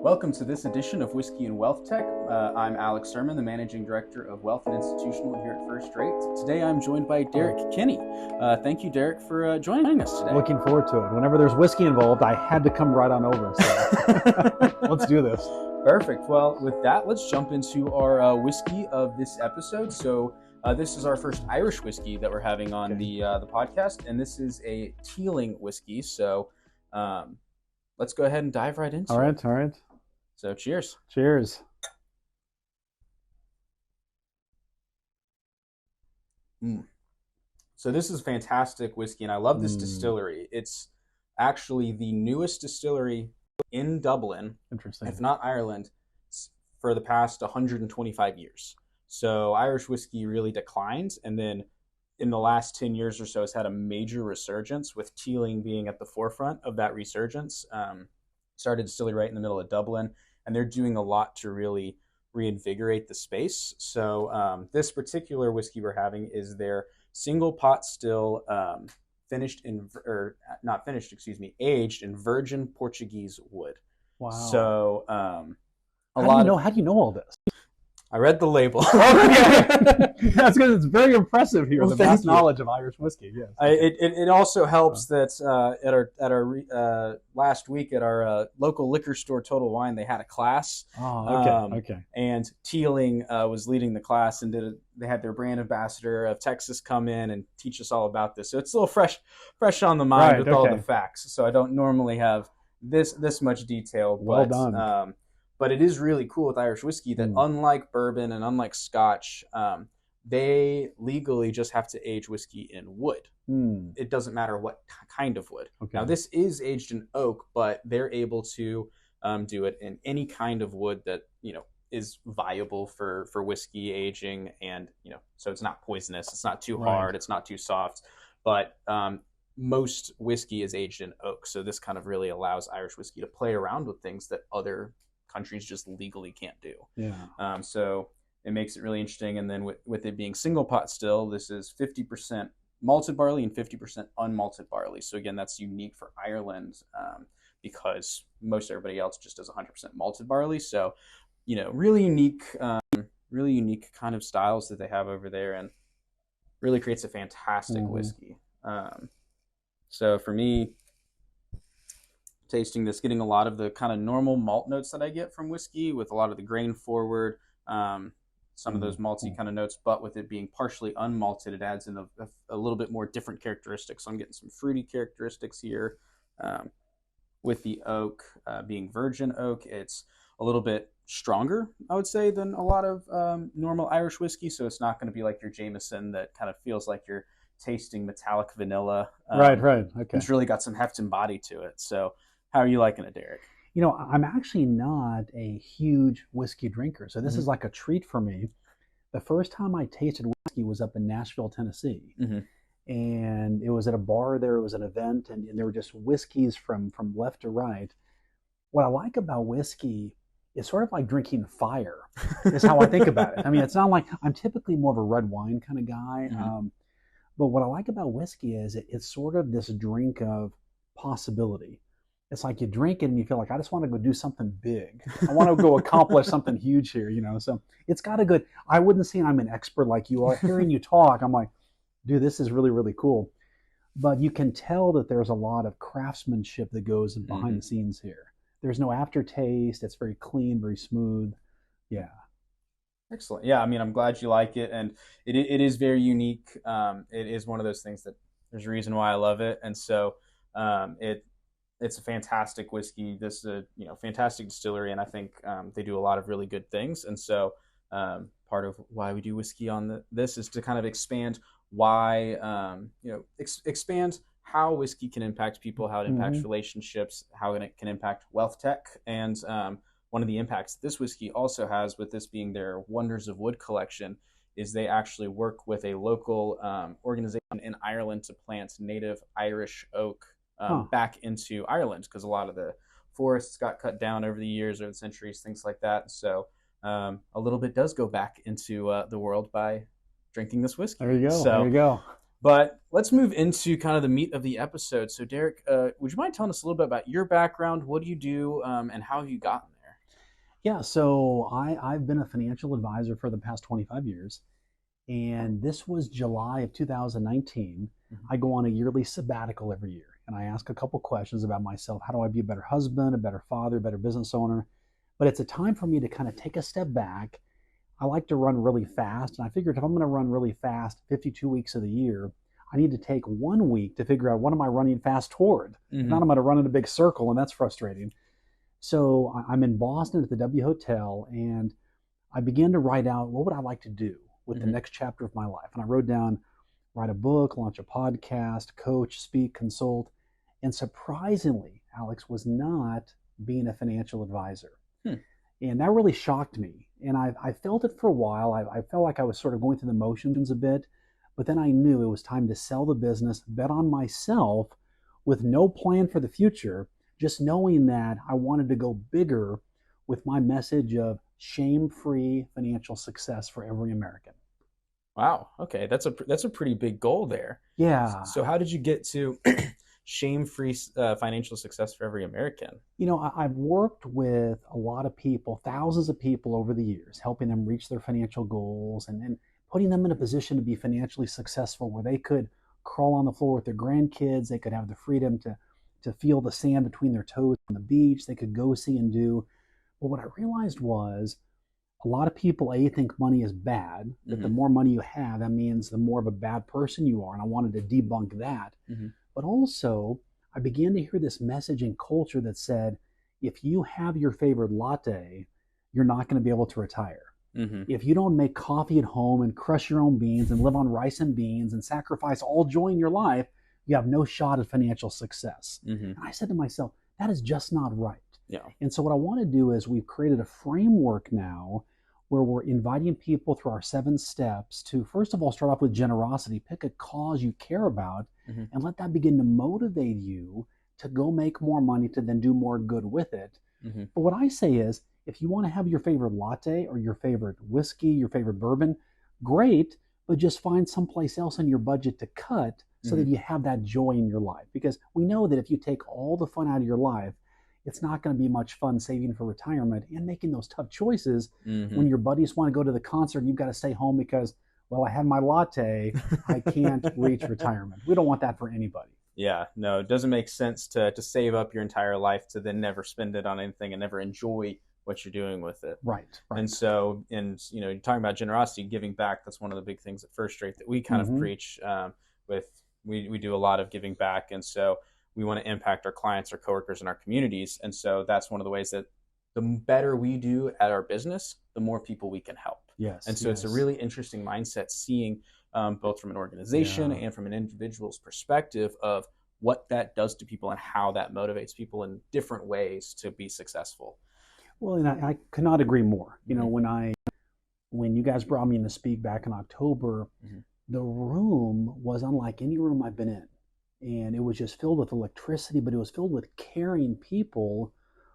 Welcome to this edition of Whiskey and Wealth Tech. I'm Alex Serman, the Managing Director of Wealth and Institutional here at First Rate. Today I'm joined by Derrick Kinney. Thank you, Derrick, for joining us today. Looking forward to it. Whenever there's whiskey involved, I had to come right on over. So let's do this. Perfect. Well, with that, let's jump into our whiskey of this episode. So this is our first Irish whiskey that we're having on the podcast, and this is a Teeling whiskey. So let's go ahead and dive right into it. All right. So cheers. Cheers. So this is fantastic whiskey, and I love this distillery. It's actually the newest distillery in Dublin, Interesting. if not Ireland, for the past 125 years. So Irish whiskey really declined, and then in the last 10 years or so, it's had a major resurgence, with Teeling being at the forefront of that resurgence. Started distillery right in the middle of Dublin, and they're doing a lot to really reinvigorate the space. So this particular whiskey we're having is their single pot still, aged in virgin Portuguese wood. Wow. So How do you know all this? I read the label. That's because it's very impressive here. Well, the vast knowledge of Irish whiskey. Yes. It also helps that at our last week at our local liquor store, Total Wine, they had a class. Okay. And Teeling was leading the class, and they had their brand ambassador of Texas come in and teach us all about this. So it's a little fresh on the mind with all the facts. So I don't normally have this much detail. Well done. But it is really cool with Irish whiskey that unlike bourbon and unlike Scotch, they legally just have to age whiskey in wood. It doesn't matter what kind of wood. Okay. Now, this is aged in oak, but they're able to do it in any kind of wood that, is viable for whiskey aging. And, so it's not poisonous. It's not too hard. It's not too soft. But most whiskey is aged in oak. So this kind of really allows Irish whiskey to play around with things that other countries just legally can't do. Yeah. So it makes it really interesting. And then with it being single pot still, this is 50% malted barley and 50% unmalted barley. So again, that's unique for Ireland because most everybody else just does 100% malted barley. So, really unique kind of styles that they have over there, and really creates a fantastic whiskey. So for me, tasting this, getting a lot of the kind of normal malt notes that I get from whiskey, with a lot of the grain forward, some of those malty kind of notes, but with it being partially unmalted, it adds in a little bit more different characteristics. So I'm getting some fruity characteristics here. With the oak being virgin oak, it's a little bit stronger, I would say, than a lot of normal Irish whiskey. So it's not going to be like your Jameson that kind of feels like you're tasting metallic vanilla. Right. Okay. It's really got some heft and body to it. So how are you liking it, Derrick? I'm actually not a huge whiskey drinker, so this is like a treat for me. The first time I tasted whiskey was up in Nashville, Tennessee. And it was at a bar there. It was an event, and there were just whiskeys from left to right. What I like about whiskey is sort of like drinking fire, is how I think about it. I mean, it's not like I'm typically more of a red wine kind of guy. But what I like about whiskey is it's sort of this drink of possibility. It's like you drink it and you feel like, I just want to go do something big. I want to go accomplish something huge here, So it's got a good, I wouldn't say I'm an expert like you are. Hearing you talk, I'm like, dude, this is really, really cool. But you can tell that there's a lot of craftsmanship that goes behind the scenes here. There's no aftertaste. It's very clean, very smooth. Yeah. Excellent. Yeah, I mean, I'm glad you like it. And it is very unique. It is one of those things that there's a reason why I love it. And so it's a fantastic whiskey. This is a fantastic distillery, and I think they do a lot of really good things. And so part of why we do whiskey on this is to kind of expand why expand how whiskey can impact people, how it impacts relationships, how it can impact wealth tech, and one of the impacts this whiskey also has, with this being their Wonders of Wood collection, is they actually work with a local organization in Ireland to plant native Irish oak back into Ireland, because a lot of the forests got cut down over the years, over the centuries, things like that. So a little bit does go back into the world by drinking this whiskey. There you go. So, there you go. But let's move into kind of the meat of the episode. So Derrick, would you mind telling us a little bit about your background? What do you do, and how have you gotten there? Yeah, so I've been a financial advisor for the past 25 years, and this was July of 2019. Mhm. I go on a yearly sabbatical every year, and I ask a couple questions about myself. How do I be a better husband, a better father, a better business owner? But it's a time for me to kind of take a step back. I like to run really fast, and I figured if I'm going to run really fast 52 weeks of the year, I need to take 1 week to figure out what am I running fast toward. If not, Mhm. I'm going to run in a big circle, and that's frustrating. So I'm in Boston at the W Hotel, and I began to write out what would I like to do with the Mhm. next chapter of my life. And I wrote down write a book, launch a podcast, coach, speak, consult. And surprisingly, Alex was not being a financial advisor. Hmm. And that really shocked me. And I felt it for a while. I felt like I was sort of going through the motions a bit. But then I knew it was time to sell the business, bet on myself with no plan for the future, just knowing that I wanted to go bigger with my message of shame free financial success for every American. Wow. Okay, that's a pretty big goal there. Yeah. So how did you get to shame-free financial success for every American? I've worked with a lot of people, thousands of people over the years, helping them reach their financial goals and putting them in a position to be financially successful where they could crawl on the floor with their grandkids. They could have the freedom to feel the sand between their toes on the beach. They could go see and do. But what I realized was a lot of people, A, think money is bad, that the Hmm. more money you have, that means the more of a bad person you are. And I wanted to debunk that. Hmm. But also, I began to hear this message in culture that said, if you have your favorite latte, you're not going to be able to retire. Hmm. If you don't make coffee at home and crush your own beans and live on rice and beans and sacrifice all joy in your life, you have no shot at financial success. Hmm. And I said to myself, that is just not right. Yeah. And so, what I want to do is we've created a framework now where we're inviting people through our 7 steps to, first of all, start off with generosity, pick a cause you care about, Hmm. and let that begin to motivate you to go make more money to then do more good with it. Hmm. But what I say is, if you want to have your favorite latte or your favorite whiskey, your favorite bourbon, great, but just find someplace else in your budget to cut so Hmm. that you have that joy in your life. Because we know that if you take all the fun out of your life, it's not going to be much fun saving for retirement and making those tough choices Hmm. when your buddies want to go to the concert and you've got to stay home because, well, I had my latte, I can't reach retirement. We don't want that for anybody. Yeah, no, it doesn't make sense to save up your entire life to then never spend it on anything and never enjoy what you're doing with it. Right, And right. so, you're talking about generosity, giving back. That's one of the big things at First Rate that we kind of Mm-hmm. preach. With we do a lot of giving back, and so we want to impact our clients, our coworkers, and our communities. And so that's one of the ways that the better we do at our business, the more people we can help. And Yes, so it's a yes. really interesting mindset, seeing both from an organization Yeah. and from an individual's perspective of what that does to people and how that motivates people in different ways to be successful. Well, and I could not agree more. Mm-hmm. When you guys brought me in to speak back in October, Mm-hmm. the room was unlike any room I've been in. And it was just filled with electricity, but it was filled with caring people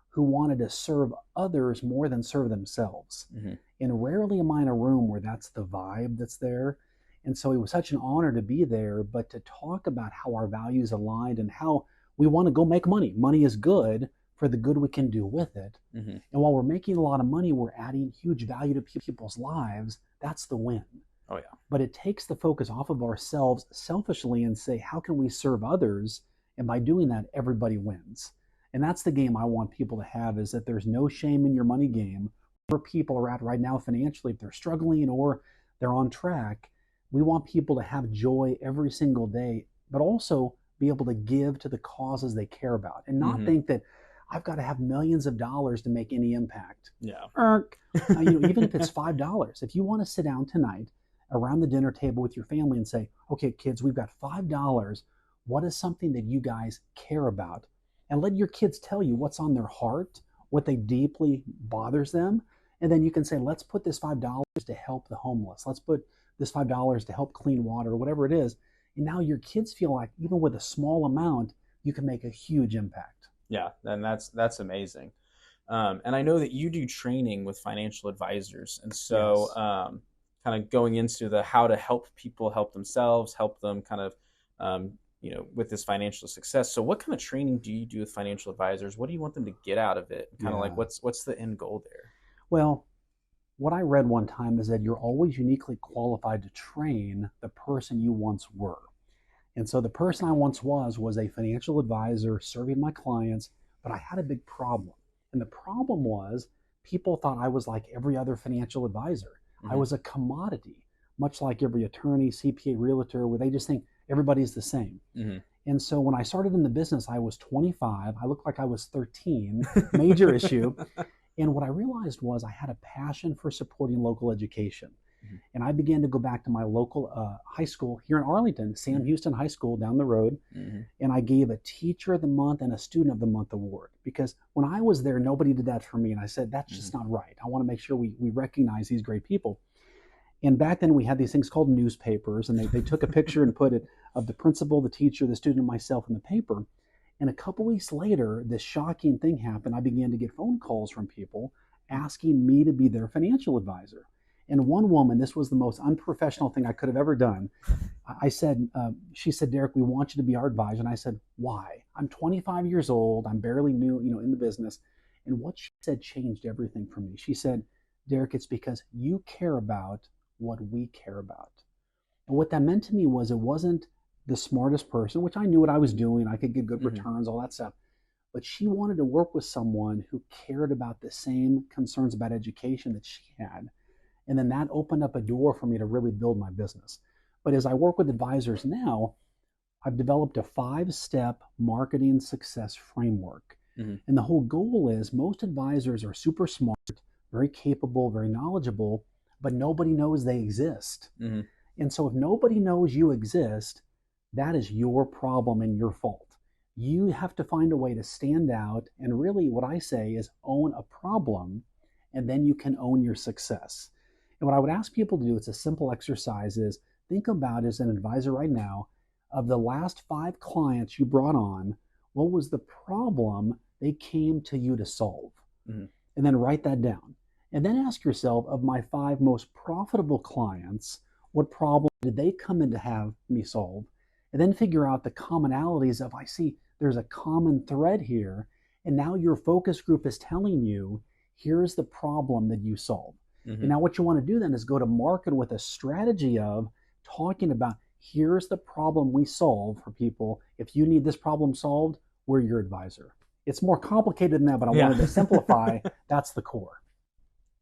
who wanted to serve others more than serve themselves. Mm-hmm. And rarely am I in a room where that's the vibe that's there. And so it was such an honor to be there, but to talk about how our values aligned and how we want to go make money. Money is good for the good we can do with it. Mm-hmm. And while we're making a lot of money, we're adding huge value to people's lives. That's the win. Oh yeah. But it takes the focus off of ourselves selfishly and say, how can we serve others? And by doing that, everybody wins. And that's the game I want people to have, is that there's no shame in your money game. Where people are at right now financially, if they're struggling or they're on track, we want people to have joy every single day, but also be able to give to the causes they care about and not Mm-hmm. think that I've got to have millions of dollars to make any impact. Yeah. Even if it's $5, if you want to sit down tonight around the dinner table with your family and say, okay, kids, we've got $5. What is something that you guys care about? And let your kids tell you what's on their heart, what they deeply bothers them. And then you can say, let's put this $5 to help the homeless. Let's put this $5 to help clean water, or whatever it is. And now your kids feel like even with a small amount, you can make a huge impact. Yeah, and that's amazing. And I know that you do training with financial advisors, and so Yes. kind of going into the how to help people help themselves, help them kind of with this financial success. So, what kind of training do you do with financial advisors? What do you want them to get out of it? Kind of like Yeah. what's the end goal there? Well, what I read one time is that you're always uniquely qualified to train the person you once were. And so the person I once was a financial advisor serving my clients, but I had a big problem. And the problem was people thought I was like every other financial advisor. I was a commodity, much like every attorney, CPA, realtor, where they just think everybody's the same. And so when I started in the business, I was 25. I looked like I was 13, major issue. And what I realized was I had a passion for supporting local education. And I began to go back to my local high school here in Arlington, Sam Houston High School down the road. And I gave a Teacher of the Month and a Student of the Month award, because when I was there, nobody did that for me. And I said, that's just not right. I want to make sure we recognize these great people. And back then we had these things called newspapers, and they took a picture and put it of the principal, the teacher, the student, and myself in the paper. And a couple weeks later, this shocking thing happened. I began to get phone calls from people asking me to be their financial advisor. And one woman, this was the most unprofessional thing I could have ever done. I said, she said, Derrick, we want you to be our advisor. And I said, why? I'm 25 years old. I'm barely new, in the business. And what she said changed everything for me. She said, Derrick, it's because you care about what we care about. And what that meant to me was it wasn't the smartest person, which I knew what I was doing. I could get good returns, all that stuff. But she wanted to work with someone who cared about the same concerns about education that she had. And then that opened up a door for me to really build my business. But as I work with advisors now, I've developed a 5-step marketing success framework. And the whole goal is most advisors are super smart, very capable, very knowledgeable, but nobody knows they exist. And so if nobody knows you exist, that is your problem and your fault. You have to find a way to stand out, and really what I say is own a problem, and then you can own your success. And what I would ask people to do, it's a simple exercise, is think about, as an advisor right now, of the last 5 clients you brought on, what was the problem they came to you to solve? And then write that down. And then ask yourself, of my 5 most profitable clients, what problem did they come in to have me solve? And then figure out the commonalities of, I see there's a common thread here. And now your focus group is telling you, here's the problem that you solve. And now what you want to do then is go to market with a strategy of talking about, here's the problem we solve for people. If you need this problem solved, we're your advisor. It's more complicated than that, but I wanted to simplify. That's the core.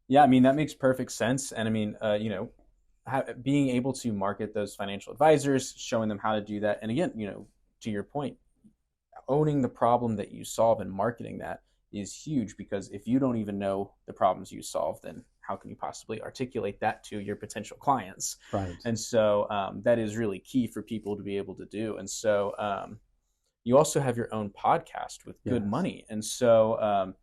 Yeah, I mean, that makes perfect sense. And I mean, being able to market those financial advisors, showing them how to do that. And again, to your point, owning the problem that you solve and marketing that is huge, because if you don't even know the problems you solve, then how can you possibly articulate that to your potential clients? Right. And so that is really key for people to be able to do. And so you also have your own podcast with Good Money. And so,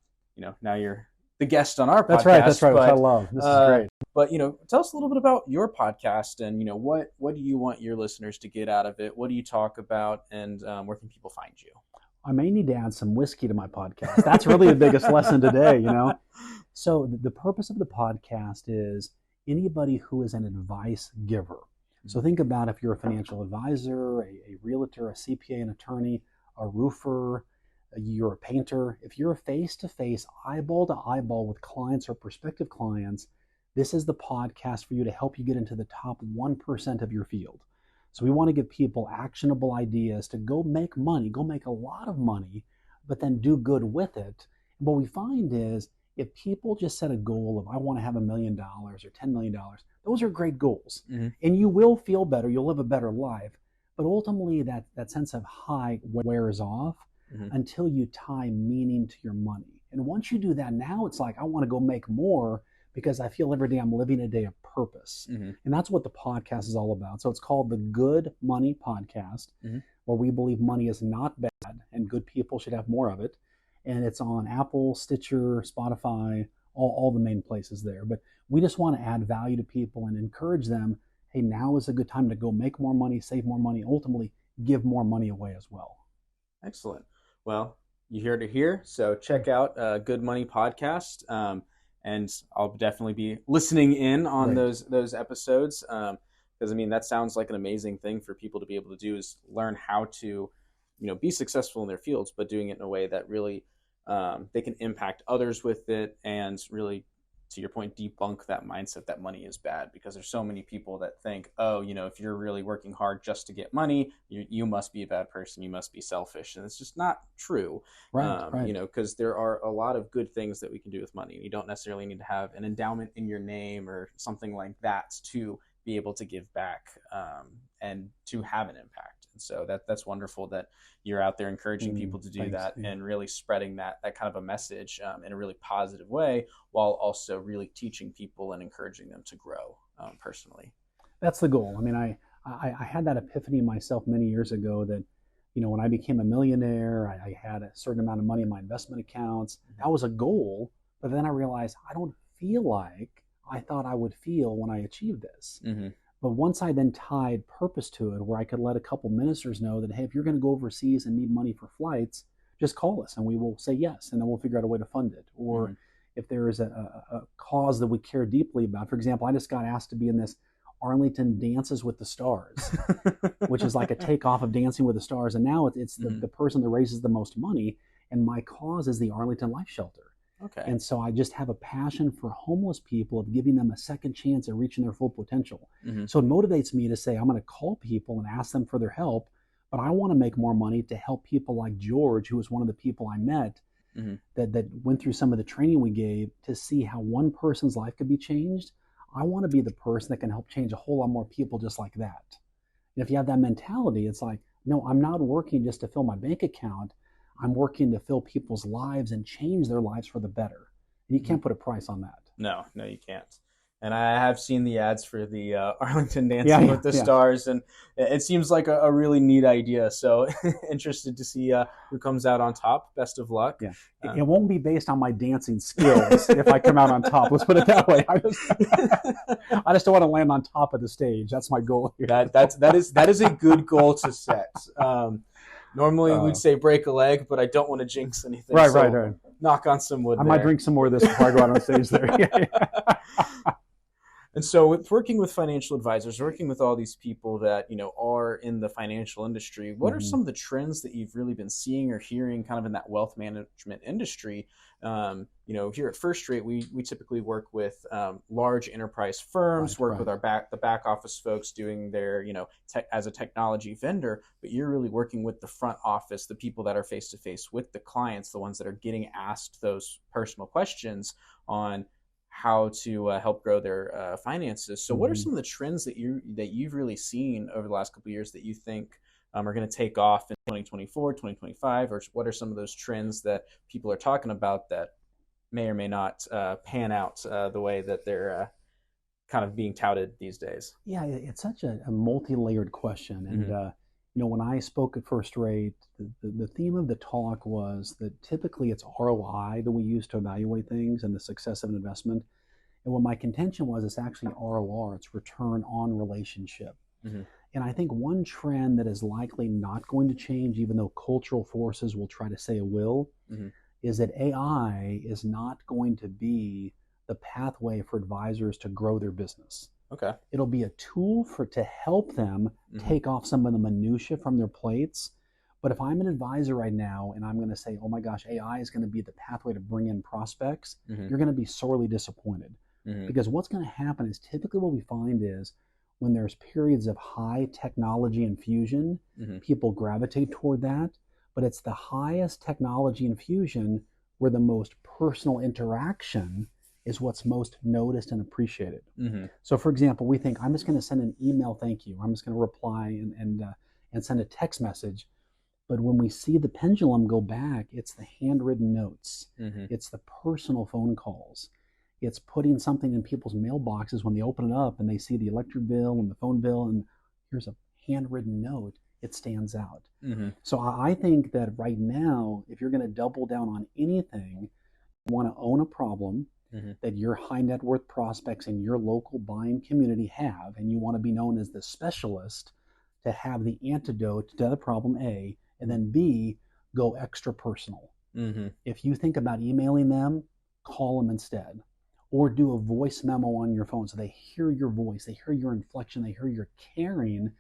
now you're the guest on our podcast. That's right, which I love. This is great. But, tell us a little bit about your podcast, and, what do you want your listeners to get out of it? What do you talk about, and where can people find you? I may need to add some whiskey to my podcast. That's really the biggest lesson today, So the purpose of the podcast is anybody who is an advice giver. So think about, if you're a financial advisor, a realtor, a CPA, an attorney, a roofer, you're a painter. If you're face-to-face, eyeball to eyeball with clients or prospective clients, this is the podcast for you to help you get into the top 1% of your field. So we want to give people actionable ideas to go make money, go make a lot of money, but then do good with it. And what we find is, if people just set a goal of, I want to have $1 million or $10 million, those are great goals. And you will feel better, you'll live a better life. But ultimately that sense of high wears off until you tie meaning to your money. And once you do that, now it's like, I want to go make more, because I feel every day I'm living a day of purpose. And that's what the podcast is all about. So it's called the Good Money Podcast, where we believe money is not bad and good people should have more of it. And it's on Apple, Stitcher, Spotify, all the main places there. But we just want to add value to people and encourage them, hey, now is a good time to go make more money, save more money, ultimately give more money away as well. Excellent. Well, you heard it here. So check out Good Money Podcast. And I'll definitely be listening in on those episodes, because I mean, that sounds like an amazing thing for people to be able to do, is learn how to, be successful in their fields, but doing it in a way that really they can impact others with it, and really to your point, debunk that mindset that money is bad, because there's so many people that think, oh, if you're really working hard just to get money, you must be a bad person, you must be selfish. And it's just not true. Right. Because there are a lot of good things that we can do with money. You don't necessarily need to have an endowment in your name or something like that to be able to give back, and to have an impact. And so that's wonderful that you're out there encouraging people to do that, and really spreading that kind of a message in a really positive way, while also really teaching people and encouraging them to grow personally. That's the goal. I mean, I had that epiphany myself many years ago that, when I became a millionaire, I had a certain amount of money in my investment accounts. That was a goal, but then I realized I don't feel like I thought I would feel when I achieved this. Mm-hmm. But once I then tied purpose to it, where I could let a couple ministers know that, hey, if you're going to go overseas and need money for flights, just call us and we will say yes, and then we'll figure out a way to fund it. Or if there is a cause that we care deeply about. For example, I just got asked to be in this Arlington Dances with the Stars, which is like a takeoff of Dancing with the Stars. And now it's the person that raises the most money. And my cause is the Arlington Life Shelter. Okay. And so I just have a passion for homeless people, of giving them a second chance at reaching their full potential. So it motivates me to say, I'm going to call people and ask them for their help, but I want to make more money to help people like George, who was one of the people I met that went through some of the training we gave, to see how one person's life could be changed. I want to be the person that can help change a whole lot more people just like that. And if you have that mentality, it's like, no, I'm not working just to fill my bank account. I'm working to fill people's lives and change their lives for the better. And you can't put a price on that. No, you can't. And I have seen the ads for the Arlington Dancing with the Stars, and it seems like a really neat idea. So interested to see who comes out on top. Best of luck. Yeah. It won't be based on my dancing skills if I come out on top. Let's put it that way. I just don't want to land on top of the stage. That's my goal here. That is a good goal to set. Normally we'd say break a leg, but I don't want to jinx anything. Right. Knock on some wood. I might drink some more of this before I go out on stage there. And so with working with financial advisors, working with all these people that, are in the financial industry, what are some of the trends that you've really been seeing or hearing kind of in that wealth management industry? Here at First Rate, we typically work with large enterprise firms, work with the back office folks doing their, as a technology vendor, but you're really working with the front office, the people that are face to face with the clients, the ones that are getting asked those personal questions on how to help grow their finances. So what are some of the trends that you've really seen over the last couple of years that you think are going to take off in 2024, 2025, or what are some of those trends that people are talking about that may or may not pan out the way that they're kind of being touted these days? Yeah, it's such a multi-layered question. And when I spoke at First Rate, the theme of the talk was that typically it's ROI that we use to evaluate things and the success of an investment. And what my contention was, it's actually ROR, it's return on relationship. And I think one trend that is likely not going to change, even though cultural forces will try to say it will, is that AI is not going to be the pathway for advisors to grow their business. Okay. It'll be a tool to help them take off some of the minutia from their plates. But if I'm an advisor right now and I'm going to say, oh my gosh, AI is going to be the pathway to bring in prospects, you're going to be sorely disappointed. Because what's going to happen is, typically what we find is, when there's periods of high technology infusion, people gravitate toward that. But it's the highest technology infusion where the most personal interaction is what's most noticed and appreciated. So for example, we think, I'm just going to send an email thank you. I'm just going to reply and send a text message. But when we see the pendulum go back, it's the handwritten notes. It's the personal phone calls. It's putting something in people's mailboxes when they open it up and they see the electric bill and the phone bill and here's a handwritten note. It stands out. So I think that right now, if you're going to double down on anything, you want to own a problem that your high net worth prospects in your local buying community have, and you want to be known as the specialist to have the antidote to the problem A, and then B, go extra personal. If you think about emailing them, call them instead. Or do a voice memo on your phone so they hear your voice, they hear your inflection, they hear your caring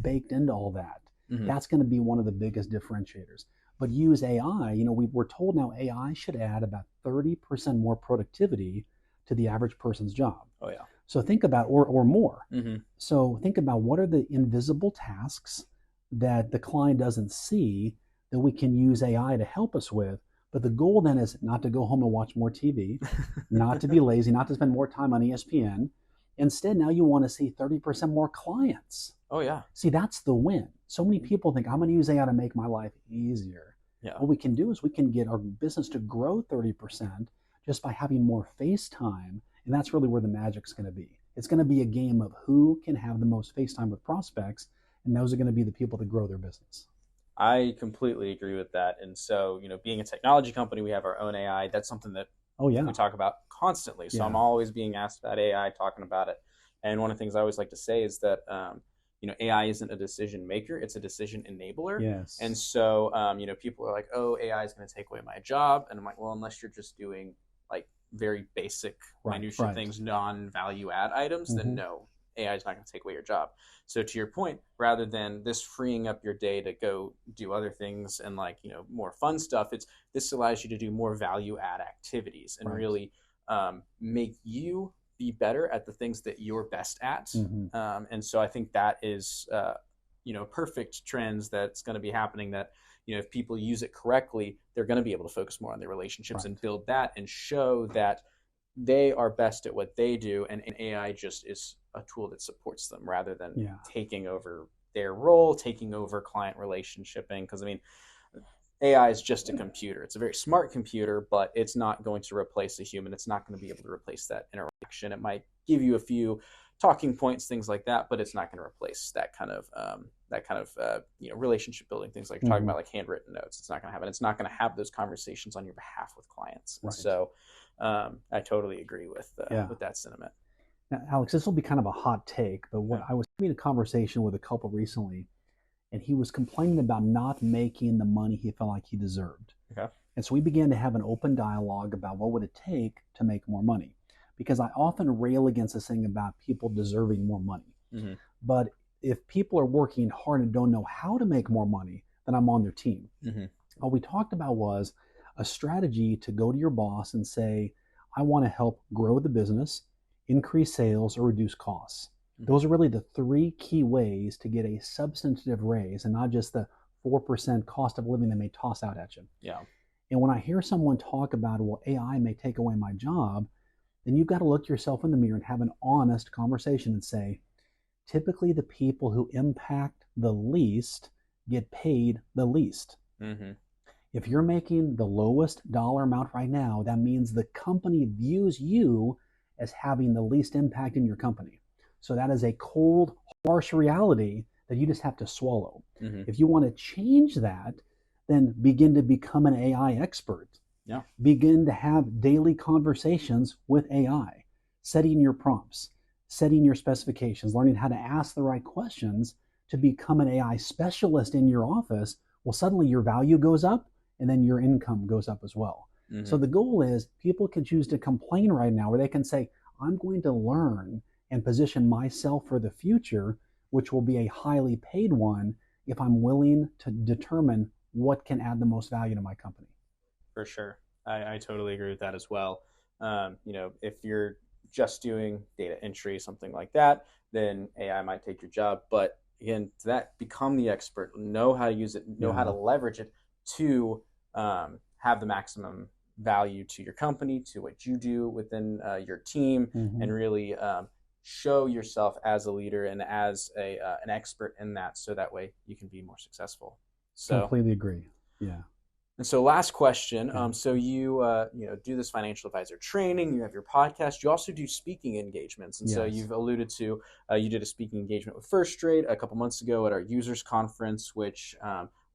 baked into all that. That's going to be one of the biggest differentiators. But use AI. We're told now AI should add about 30% more productivity to the average person's job. Oh yeah. So think about, or more. Mm-hmm. So think about what are the invisible tasks that the client doesn't see that we can use AI to help us with. But the goal then is not to go home and watch more TV, not to be lazy, not to spend more time on ESPN. Instead, now you want to see 30% more clients. Oh yeah. See, that's the win. So many people think, I'm going to use AI to make my life easier. Yeah. What we can do is we can get our business to grow 30% just by having more face time. And that's really where the magic's going to be. It's going to be a game of who can have the most face time with prospects, and those are going to be the people that grow their business. I completely agree with that. And so, being a technology company, we have our own AI. That's something that we talk about constantly. So I'm always being asked about AI, talking about it. And one of the things I always like to say is that, AI isn't a decision maker, it's a decision enabler. Yes. And so, people are like, oh, AI is going to take away my job. And I'm like, well, unless you're just doing like very basic minutia things, non-value add items, then no, AI is not going to take away your job. So to your point, rather than this freeing up your day to go do other things and more fun stuff, this allows you to do more value add activities and really make you be better at the things that you're best at. And so I think that is perfect trends that's going to be happening, that if people use it correctly, they're going to be able to focus more on their relationships and build that and show that they are best at what they do, and AI just is a tool that supports them rather than taking over their role, taking over client relationshiping. Because AI is just a computer. It's a very smart computer, but it's not going to replace a human. It's not going to be able to replace that interaction. It might give you a few talking points, things like that, but it's not going to replace that kind of relationship building, things like you're talking about, like handwritten notes. It's not going to happen. It's not going to have those conversations on your behalf with clients. So I totally agree with that sentiment. Now, Alex, this will be kind of a hot take, but I was having a conversation with a couple recently, and he was complaining about not making the money he felt like he deserved. Okay. And so we began to have an open dialogue about what would it take to make more money. Because I often rail against this thing about people deserving more money. But if people are working hard and don't know how to make more money, then I'm on their team. What we talked about was a strategy to go to your boss and say, I want to help grow the business, increase sales, or reduce costs. Those are really the three key ways to get a substantive raise and not just the 4% cost of living they may toss out at you. Yeah. And when I hear someone talk about, well, AI may take away my job, then you've got to look yourself in the mirror and have an honest conversation and say, typically the people who impact the least get paid the least. If you're making the lowest dollar amount right now, that means the company views you as having the least impact in your company. So that is a cold, harsh reality that you just have to swallow. If you want to change that, then begin to become an AI expert. Begin to have daily conversations with AI, setting your prompts, setting your specifications, learning how to ask the right questions to become an AI specialist in your office. Well, suddenly your value goes up and then your income goes up as well. So the goal is people can choose to complain right now, where they can say, I'm going to learn and position myself for the future, which will be a highly paid one, if I'm willing to determine what can add the most value to my company. For sure. I totally agree with that as well. If you're just doing data entry, something like that, then AI might take your job. But again, to that, become the expert, know how to use it, know how to leverage it to have the maximum value to your company, to what you do within your team, and really show yourself as a leader and as an expert in that, so that way you can be more successful. So completely agree. Yeah. And so last question. So you do this financial advisor training, you have your podcast, you also do speaking engagements. And so you've alluded to, you did a speaking engagement with First Straight a couple months ago at our users conference, which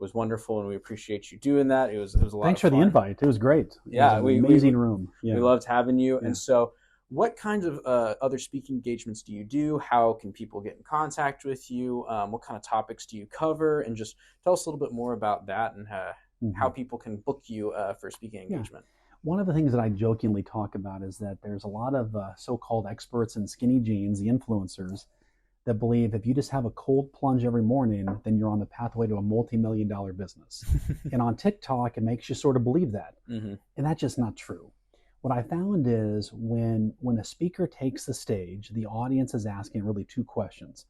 was wonderful. And we appreciate you doing that. It was a lot of fun. Thanks for the invite. It was great. It was an amazing room. We loved having you. And so what kinds of other speaking engagements do you do? How can people get in contact with you? What kind of topics do you cover? And just tell us a little bit more about that and how people can book you for a speaking engagement. One of the things that I jokingly talk about is that there's a lot of so-called experts in skinny jeans, the influencers, that believe if you just have a cold plunge every morning, then you're on the pathway to a multi-million-dollar business. And on TikTok, it makes you sort of believe that. And that's just not true. what I found is when a speaker takes the stage, the audience is asking really two questions.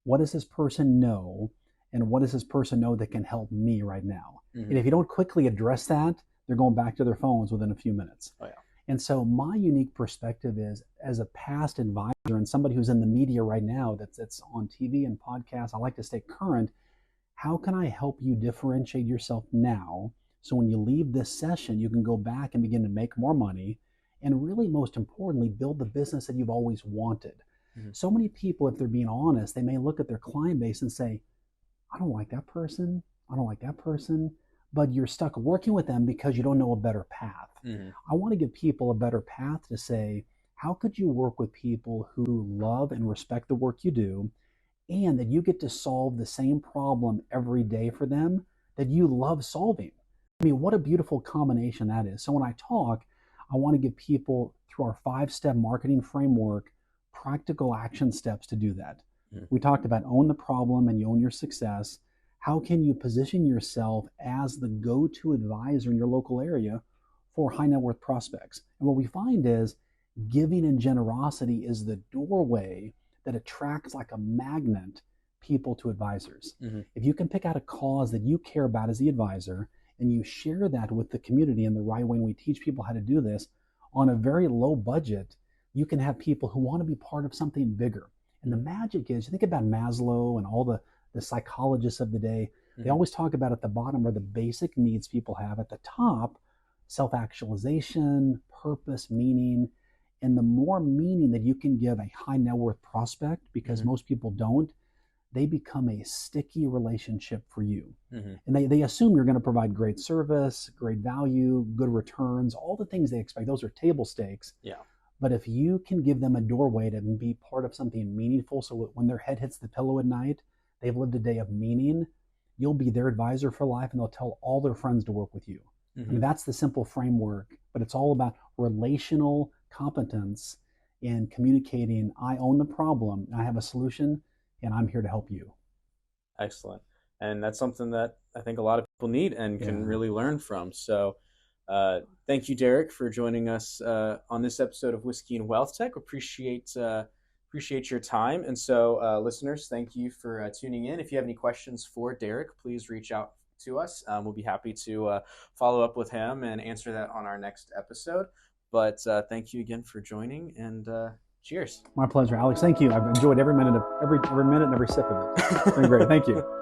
What does this person know? And what does this person know that can help me right now? And if you don't quickly address that, they're going back to their phones within a few minutes. Oh, yeah. And so my unique perspective is, as a past advisor and somebody who's in the media right now, that's on TV and podcasts, I like to stay current. How can I help you differentiate yourself now, so when you leave this session, you can go back and begin to make more money, and really, most importantly, build the business that you've always wanted? So many people, if they're being honest, they may look at their client base and say, I don't like that person, I don't like that person, but you're stuck working with them because you don't know a better path. I want to give people a better path to say, how could you work with people who love and respect the work you do, and that you get to solve the same problem every day for them that you love solving? I mean, what a beautiful combination that is. So when I talk, I want to give people, through our 5-step marketing framework, practical action steps to do that. We talked about own the problem and you own your success. How can you position yourself as the go-to advisor in your local area for high net worth prospects? And what we find is giving and generosity is the doorway that attracts like a magnet people to advisors. If you can pick out a cause that you care about as the advisor, and you share that with the community in the right way, and we teach people how to do this on a very low budget, you can have people who want to be part of something bigger. And the magic is, you think about Maslow and all the psychologists of the day, they always talk about at the bottom are the basic needs people have. At the top, self-actualization, purpose, meaning. And the more meaning that you can give a high net worth prospect, because most people don't, they become a sticky relationship for you. And they assume you're going to provide great service, great value, good returns, all the things they expect. Those are table stakes. Yeah. But if you can give them a doorway to be part of something meaningful, so when their head hits the pillow at night, they've lived a day of meaning, you'll be their advisor for life, and they'll tell all their friends to work with you. I mean, that's the simple framework, but it's all about relational competence in communicating. I own the problem, I have a solution, and I'm here to help you. Excellent. And that's something that I think a lot of people need and can really learn from. So thank you, Derrick, for joining us on this episode of Whiskey and Wealth Tech. Appreciate your time. And so listeners, thank you for tuning in. If you have any questions for Derrick, please reach out to us. We'll be happy to follow up with him and answer that on our next episode. But thank you again for joining, and cheers. My pleasure, Alex. Thank you. I've enjoyed every minute and every sip of it. It's been great. Thank you.